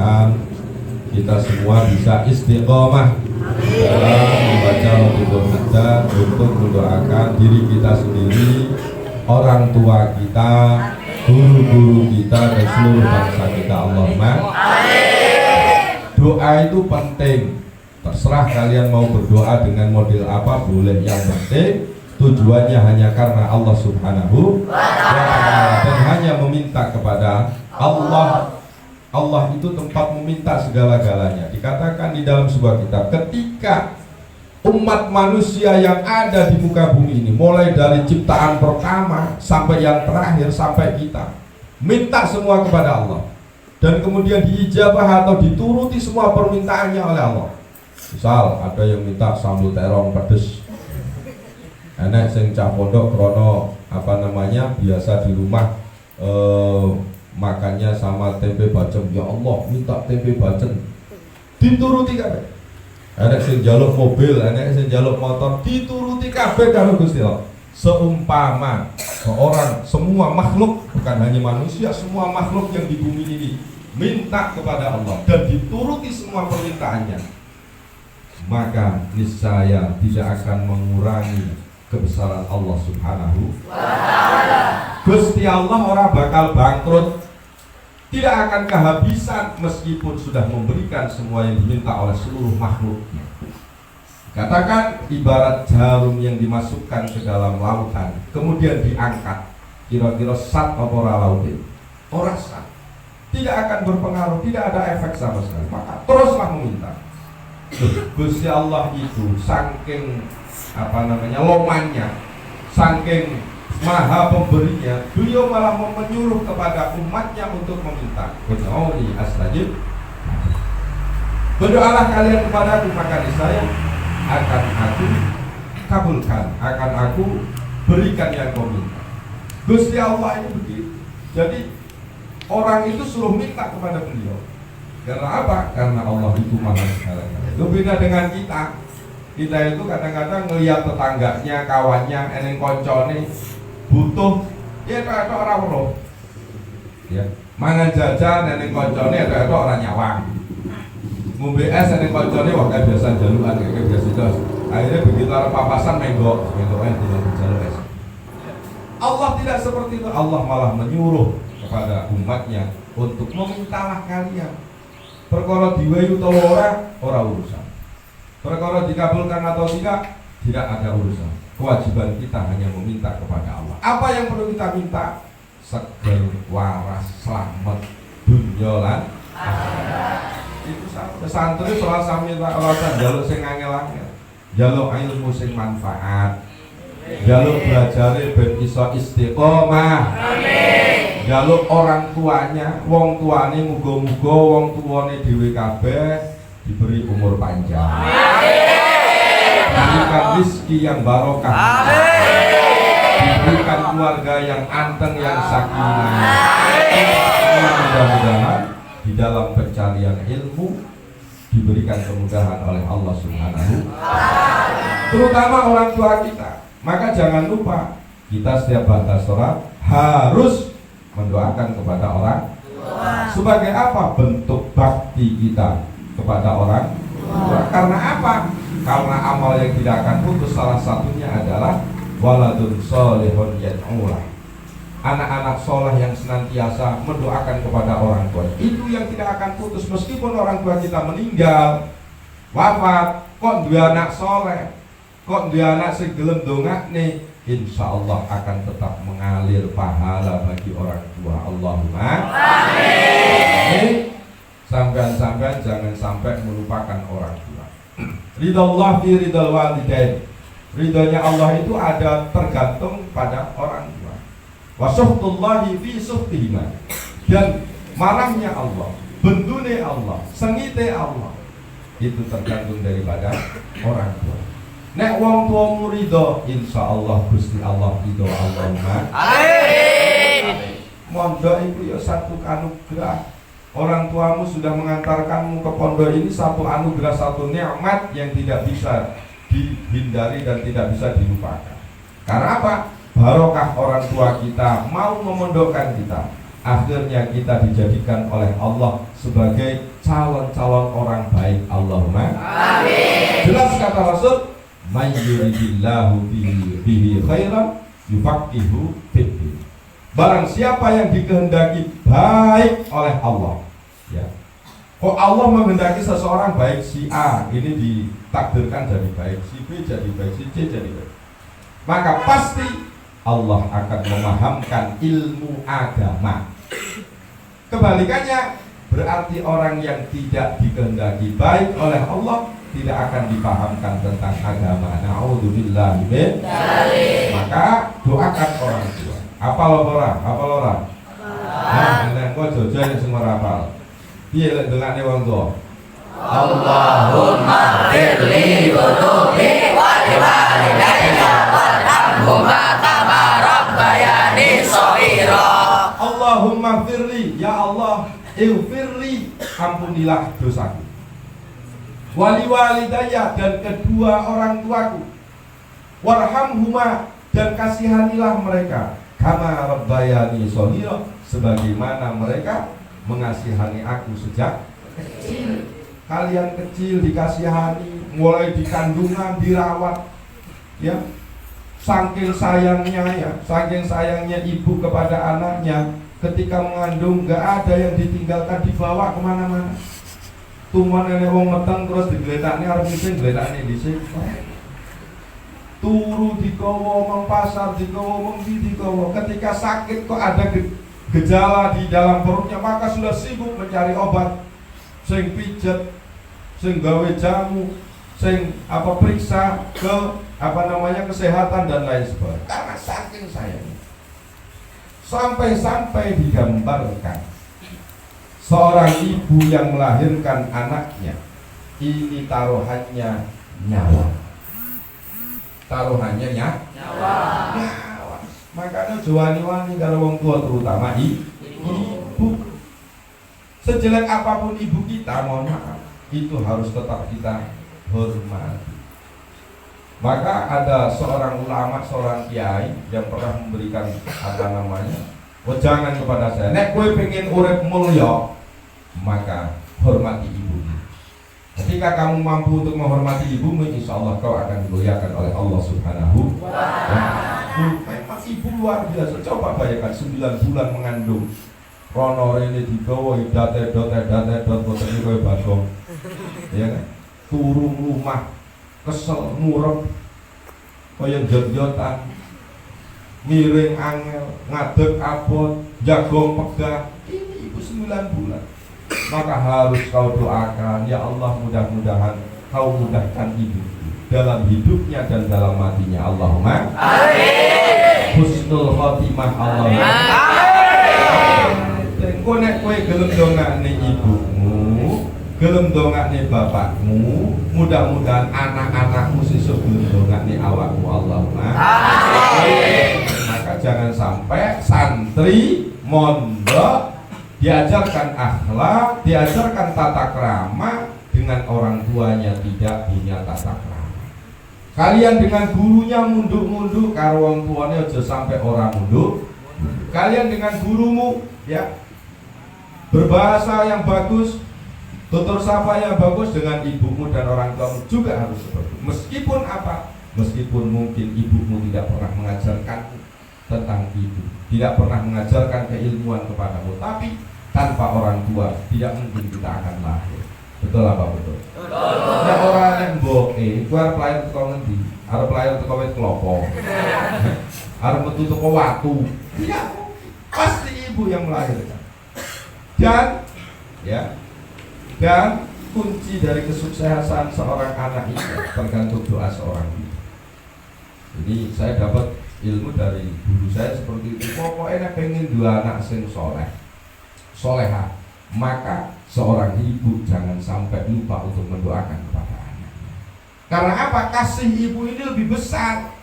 mudah-mudahan kita semua bisa istiqomah dalam membaca Ramadan kita untuk mendoakan diri kita sendiri, orang tua kita, guru-guru kita, dan seluruh bangsa kita. Allahumma doa itu penting. Terserah kalian mau berdoa dengan model apa, boleh. Yang penting tujuannya hanya karena Allah Subhanahu wa ta'ala dan hanya meminta kepada Allah. Allah itu tempat meminta segala-galanya. Dikatakan di dalam sebuah kitab, ketika umat manusia yang ada di muka bumi ini, mulai dari ciptaan pertama sampai yang terakhir, sampai kita, minta semua kepada Allah, dan kemudian diijabah atau dituruti semua permintaannya oleh Allah. Misal ada yang minta sambal terong pedes, enak sing cah pondok krono biasa di rumah makannya sama tempe bacem, ya Allah minta tempe bacem, dituruti kabeh. Enak sing njaluk mobil, enak sing njaluk motor, dituruti kabeh karo Gusti Allah. Seumpama seorang, semua makhluk, bukan hanya manusia, semua makhluk yang di bumi ini minta kepada Allah dan dituruti semua permintaannya, maka niscaya tidak akan mengurangi kebesaran Allah Subhanahu wa ta'ala. Gusti Allah orang bakal bangkrut, tidak akan kehabisan meskipun sudah memberikan semua yang diminta oleh seluruh makhluknya. Katakan ibarat jarum yang dimasukkan ke dalam lautan, kemudian diangkat, kira-kira sat apa ora lautin? Ora sat, tidak akan berpengaruh, tidak ada efek sama sekali. Maka teruslah meminta. Gusti Allah itu saking lomannya, saking maha pemberinya, beliau malah menyuruh kepada umatnya untuk meminta. Ud'uuni astajib. Berdoalah kalian kepadaku, maka niscaya akan aku kabulkan, akan aku berikan yang kau minta. Gusti Allah itu begitu. Jadi orang itu suruh minta kepada beliau. Karena apa? Karena Allah itu maha segala-galanya. Itu beda dengan kita. Kita itu kadang-kadang ngelihat tetangganya, kawannya, eneng koncone butuh, ya itu orang roh. Ya, mangan jajan eneng koncone itu orang nyawang. Ngombe es eneng koncone wah kayak biasa jalukan, kayak biasa jos. Akhirnya begitu arep papasan menggok, tidak jaluk es. Allah tidak seperti itu. Allah malah menyuruh kepada umatnya untuk memintalah kalian. Perkara diwehi utawa ora urusan. Perkara dikabulkan atau tidak ada urusan. Kewajiban kita hanya meminta kepada Allah. Apa yang perlu kita minta? Seger, waras, selamat, dunya lan akhirat. Itu santri soal sami tak alasan jaluk sing angel-angel. Jaluk ilmu sing manfaat. Jaluk belajare ben iso istiqomah. Amin. Jaluk orang tuanya, wong tuane muga-muga wong tuane dhewe kabeh diberi umur panjang. Amin. Diberikan rezeki yang barokah. Amin. Diberikan keluarga yang anteng, yang sakinah. Amin. Mudah-mudahan di dalam pencarian ilmu diberikan kemudahan oleh Allah Subhanahu wa ta'ala. Terutama orang tua kita. Maka jangan lupa kita setiap baca sholat harus mendoakan kepada orang tua. Sebagai apa? Bentuk bakti kita kepada orang tua. Karena apa? Karena amal yang tidak akan putus, salah satunya adalah waladun sholihun yad'ulah. Anak-anak soleh yang senantiasa mendoakan kepada orang tua. Itu yang tidak akan putus meskipun orang tua kita meninggal, wafat, kok dua anak soleh, kok dia anak sing gelem dongakne, insyaallah akan tetap mengalir pahala bagi orang tua. Allahumma amin. Sampean-sampean jangan sampai melupakan orang tua. Ridallah fi ridal walidain. Ridhonya Allah itu ada tergantung pada orang tua. Wa suhtullahi fi suhtihima. Dan marahnya Allah, bendune Allah, sengite Allah itu tergantung daripada orang tua. Nek wong tuamu ridho, insyaallah Gusti Allah ridho. Allahumma amin. Mondok itu ya satu anugerah. Orang tuamu sudah mengantarkanmu ke pondok ini satu anugerah, satu nikmat yang tidak bisa dihindari dan tidak bisa dilupakan. Karena apa? Barokah orang tua kita mau memondokkan kita, akhirnya kita dijadikan oleh Allah sebagai calon-calon orang baik. Allahumma amin. Jelas kata Rasul, may yuridillahu bihi khairan yufaqihu fiddin. Barang siapa yang dikehendaki baik oleh Allah, ya. Kok Allah menghendaki seseorang baik, si A ini ditakdirkan jadi baik, si B jadi baik, si C jadi baik, maka pasti Allah akan memahamkan ilmu agama. Kebalikannya berarti orang yang tidak dikehendaki baik oleh Allah tidak akan dipahamkan tentang agama. Na'udzubillah min dzalik. Maka doakan orang tua. Apal ora? Nah, nek kok jojo sing ora apal. Piye lek dongane wong tua? Allahumma firli dhunubi wa liwalidayya warhamhuma kama rabbayani shaghira. Allahumma firli, ya Allah, ighfirli, ampunilah dosaku. Wali walidayya, dan kedua orang tuaku. Warhamhuma, dan kasihanilah mereka. Kama rabbayani shaghira, sebagaimana mereka mengasihani aku sejak kecil. Kalian kecil dikasihani, mulai di kandungan dirawat, ya. Saking sayangnya ibu kepada anaknya, ketika mengandung nggak ada yang ditinggalkan, dibawa kemana-mana. Tuman nenek wong meteng terus digeletakne arep ngising geletakne dhisik. Turu digawa meng pasar, digawa meng ndi digawa. Ketika sakit kok ada gejala di dalam perutnya, maka sudah sibuk mencari obat, sing pijet, sing gawe jamu, sing periksa ke kesehatan dan lain sebagainya. Karena saking sayangnya, sampai digambarkan seorang ibu yang melahirkan anaknya, ini taruhannya nyawa. Nyawa. Makanya wani-wani kalau wong tua, terutama ibu. Sejelek apapun ibu kita, mohon maaf, itu harus tetap kita hormati. Maka ada seorang ulama, seorang kiai yang pernah memberikan wejangan kepada saya. Nek kowe pengen urip mulya, maka hormati ibumu. Ketika kamu mampu untuk menghormati ibumu, insya Allah kau akan dimuliakan oleh Allah Subhanahu wa Ta'ala. Memang ibu luar biasa. Coba bayangkan 9 bulan mengandung, rono rene digawa date boten iki koyo bagong. Ya kan? Turu rumah kesel murep kaya jot-jotan, miring angel, ngadeg abot, jagong pegah. Ini ibu 9 bulan. Maka harus kau doakan, ya Allah, mudah-mudahan kau mudahkan ibu dalam hidupnya dan dalam matinya. Allahumma amin. Husnul khotimah. Allahumma amin. Engko nek kowe gelem dongakne ibumu, gelem dongakne bapakmu, mudah-mudahan anak-anakmu sesuk gelem dongakne awakmu. Allahumma amin. Maka jangan sampai santri mondok diajarkan akhlak, diajarkan tata krama, dengan orang tuanya tidak punya tata krama. Kalian dengan gurunya munduk-munduk, karo wong tuane aja sampai orang munduk. Kalian dengan gurumu, ya, berbahasa yang bagus, tutur sapa yang bagus dengan ibumu dan orang tuamu juga harus seperti itu. Meskipun apa? Meskipun mungkin ibumu tidak pernah mengajarkanmu tentang itu, tidak pernah mengajarkan keilmuan kepadamu, tapi tanpa orang tua tidak mungkin kita akan lahir. Betul apa betul? Betul. Nek ora nek mboke, kuwi arep lahir teko ngendi? Arep lahir teko wit klopo. Arep metu teko watu. Tidak mungkin. Pasti ibu yang melahirkan. Dan kunci dari kesuksesan seorang anak itu tergantung doa seorang ibu. Jadi saya dapat ilmu dari guru saya seperti itu. Pokoknya pengen dua anak sing soleha, maka seorang ibu jangan sampai lupa untuk mendoakan kepada anaknya. Karena apa? Kasih ibu ini lebih besar.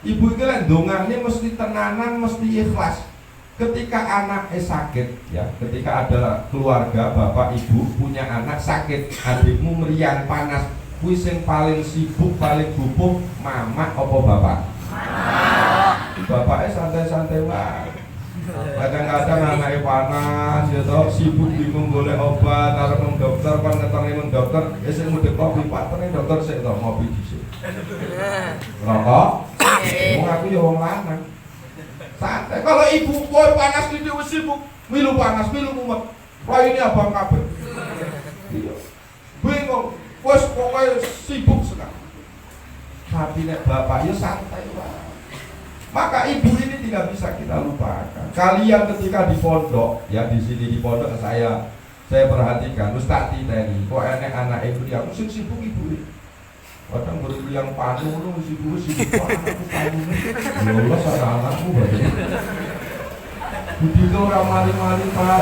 Ibu itu kan dongane mesti tenanan, mesti ikhlas. Ketika anaknya sakit, ya, ketika ada keluarga bapak ibu punya anak sakit, adikmu meriang panas, kuwi sing paling sibuk, paling gupuh mama apa bapak? Bapaknya santai-santai wae. Kadang-kadang anaknya panas, ya toh sibuk bingung boleh obat, harus nang dokter, kan ngetoni nang dokter, esek mudek kopi patene dokter sik toh ngopi dhisik. Rokok? Wong aku ya wong lanang. Santai. Kalau ibu kowe panas iki wis sibuk, milu panas, milu mumet. Raine abang kabeh. Iya. Bingung, wis pokoke sibuk sekali. Tapi nek bapak ya santai wae. Maka ibu ini tidak bisa kita lupakan. Kalian ketika di pondok, ya di sini di pondok saya perhatikan, Ustaz titeni, kok enek anak ibu yang sibuk ibu ini. Kadang baru yang panu lu sibuk anakku panu. Allah sana anakku berarti. Budi kau orang mali-mali pak,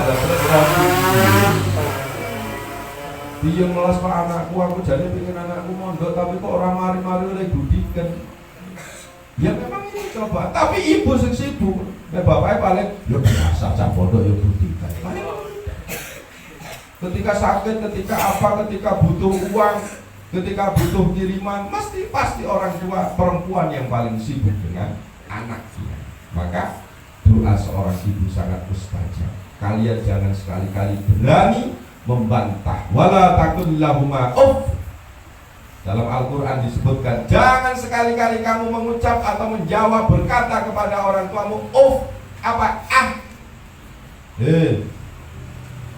dia melas pak anakku, aku jadi pengen anakku mondok, tapi kok orang mari-mari oleh budikan. Ya memang ini coba, tapi ibu sibuk, bapaknya paling, ya biasa cak pondok ya budikan. Ketika sakit, ketika apa, ketika butuh uang, ketika butuh kiriman, pasti orang tua perempuan yang paling sibuk dengan anaknya. Maka doa seorang ibu sangat mustajab. Kalian jangan sekali-kali berani membantah. Wala takun lahuma uff. Dalam Al-Quran disebutkan, jangan sekali-kali kamu mengucap atau menjawab berkata kepada orang tuamu uff. Apa? Ah.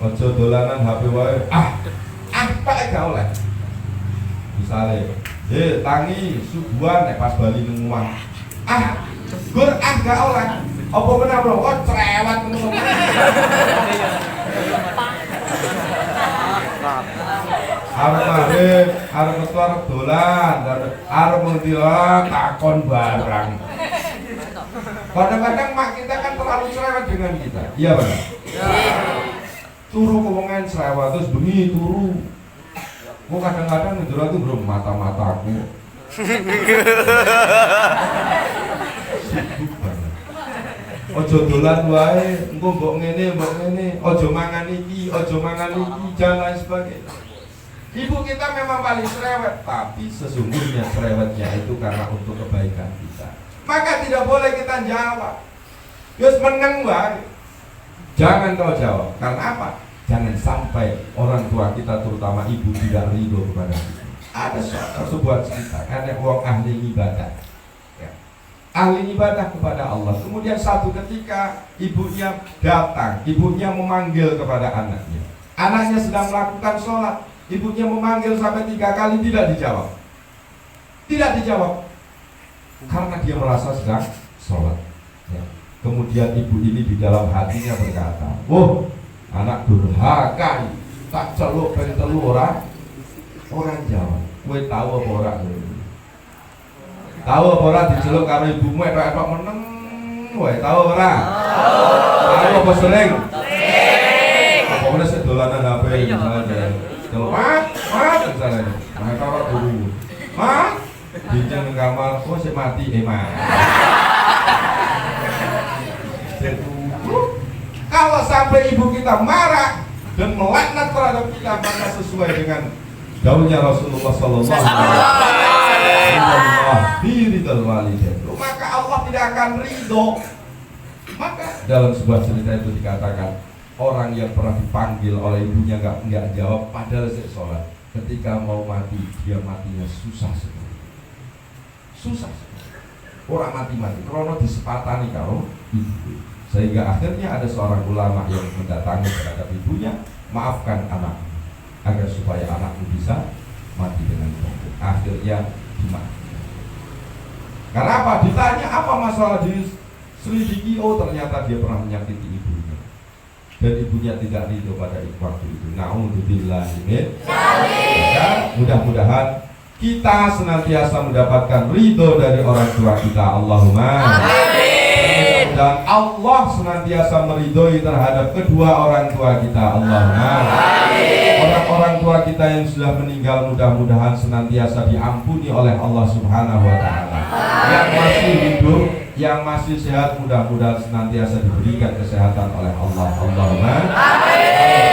Ojo dolanan HP wae. Tak gak oleh. Misalnya, tangi subuhan nek pas bali nang gur gak oleh. Apa benar bro? Oh cerewet ngono. Arep metu arep dolan, arep ngendi takon barang. Kadang-kadang mak kita kan terlalu cerewet dengan kita. Iya benar. Turu ngomongan cerewet terus bengi turu. Gua kadang-kadang ngedur itu bro mata-mataku. Sibuk banget. Ojo dolan wae, engko mbok ngene. Ojo mangan iki, dan lain sebagainya. Ibu kita memang paling cerewet, tapi sesungguhnya cerewetnya itu karena untuk kebaikan kita. Maka tidak boleh kita jawab. Yus meneng wae. Jangan kau jawab. Karena apa? Jangan sampai orang tua kita terutama ibu tidak ridho kepada kita. Ada sebuah cerita, ada orang ahli ibadah, ya. Ahli ibadah kepada Allah. Kemudian satu ketika ibunya datang, ibunya memanggil kepada anaknya. Anaknya sedang melakukan sholat, ibunya memanggil sampai 3 kali tidak dijawab. Tidak dijawab, karena dia merasa sedang sholat. Ya. Kemudian ibu ini di dalam hatinya berkata, "Wah, anak durhaka, tak celuk pengen telu orang jawab. Kowe tahu apa ora? Tahu apa ora diceluk karo ibumu etok-etok meneng? Kowe tahu ora? Tahu apa sering? Apa meneh sik dolanan HP misalnya. Celuk, "Mat, misalnya. Mereka kok guru. Mat, dijen kamar, kok sik mati, Mat." Kalau sampai ibu kita marah dan melaknat terhadap kita, maka sesuai dengan daunnya Rasulullah Sallallahu Alaihi Wasallam, maka Allah tidak akan ridho. Maka dalam sebuah cerita itu dikatakan orang yang pernah dipanggil oleh ibunya nggak jawab, padahal saya sholat. Ketika mau mati, dia matinya susah sekali. Susah sekali. Orang mati-mati, krono disepatani karo ibu. Sehingga akhirnya ada seorang ulama yang mendatangi terhadap ibunya, maafkan anakmu agar supaya anakmu bisa mati dengan baik. Akhirnya dimaafkan. Karena apa? Ditanya apa masalah diselidiki, oh ternyata dia pernah menyakiti ibunya dan ibunya tidak ridho pada waktu itu. Na'udzubillah. Ya, mudah-mudahan kita senantiasa mendapatkan ridho dari orang tua kita. Allahumma amin. Dan Allah senantiasa meridhoi terhadap kedua orang tua kita. Allahumma amin. Orang-orang tua kita yang sudah meninggal mudah-mudahan senantiasa diampuni oleh Allah Subhanahu wa taala. Yang masih hidup, yang masih sehat mudah-mudahan senantiasa diberikan kesehatan oleh Allah. Allahumma amin.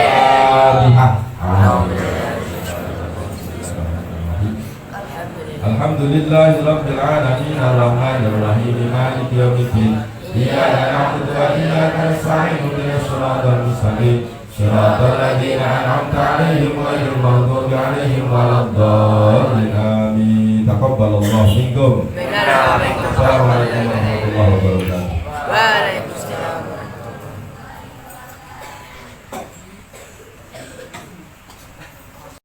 Alhamdulillahirabbil alamin arrahmanirrahim maliki yaumiddin iyyaka na'budu wa iyyaka nasta'in ihdinas siratal mustaqim siratal ladzina an'amta 'alaihim ghairil maghdubi 'alaihim waladdallin amin. Taqabbalallahu minkum. Assalamualaikum